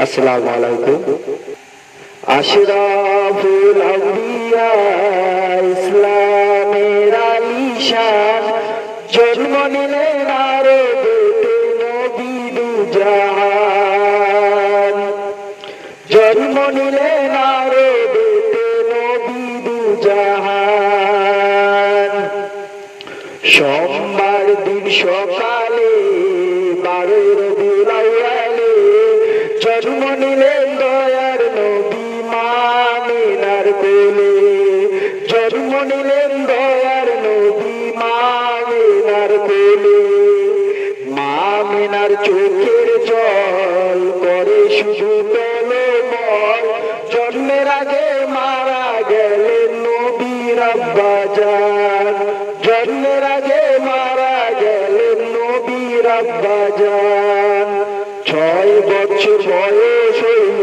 আসসালামু আলাইকুম। আশরাফুল আম্বিয়া ইসলামের আলিশান, জন্ম নিলেন আরো বেটে নবী দুজাহান, জন্ম নিলেন আরো বেটে নবী দুজাহান। সোমবার দিন সকালে 12 রবিউল আউয়ালে জন্ম নিলেন দয়ার নবী আমিনার কোলে, জন্ম নিলেন দয়ার নবী আমিনার কোলে। আমিনার চোখের জল করে শুধু টলমল, জন্মের আগে মারা গেলেন নবীর আব্বাজান, জন্মের আগে মারা গেলেন নবীর আব্বাজান। 6 বছর বয়স হইল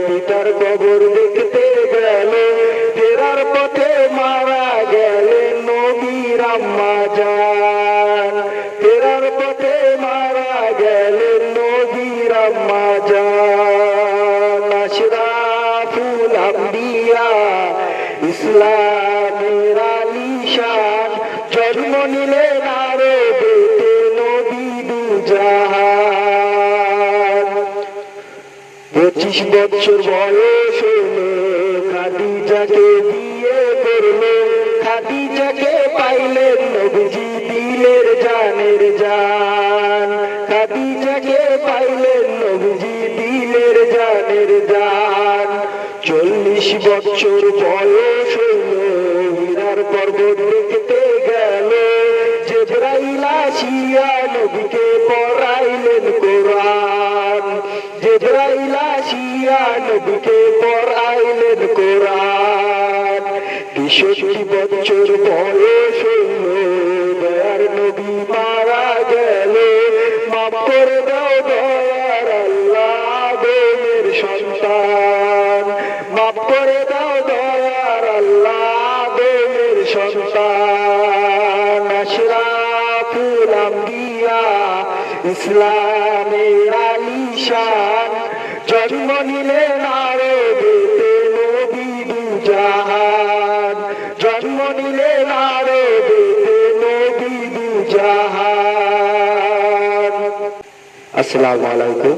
পিতার কবর দেখতে গেল, ফেরার পথে মারা গেলেন নবীর আম্মাজান, ফেরার পথে মারা গেলেন নবীর আম্মাজান। আশরাফুল আম্বিয়া ইসলামের আলিশান, জন্ম নিলেন আরো বেটে নবী দুজাহান। 25 বছর বয়স হলো খাদিজাকে বিয়ে করলো, খাদিজাকে পাইলেন নবীজি দিলের জানের জান, খাদিজাকে পাইলেন নবীজি দিলের জানের জান। 40 বছর বয়স হলো হীরার পর্বত দেখতে গেল, জিবরাইল আসিয়া নবীকে পড়াইলেন কোরআন, জিবরাইল আসিয়া নবীকে পড়াইলেন কোরআন। 63 বছর বয়স হলো দয়ার নবী মারা গেল, মাফ করে দাও দয়ার আল্লাহ আদমের সন্তান, মাফ করে দাও দয়ার আল্লাহ আদমের সন্তান। আশরাফুল আম্বিয়া ইসলামের আলিশান, জন্ম নিলেন আরো বেটে নবী দুজাহান, জন্ম নিলেন আরো বেটে নবী দুজাহান। আসসালামু আলাইকুম।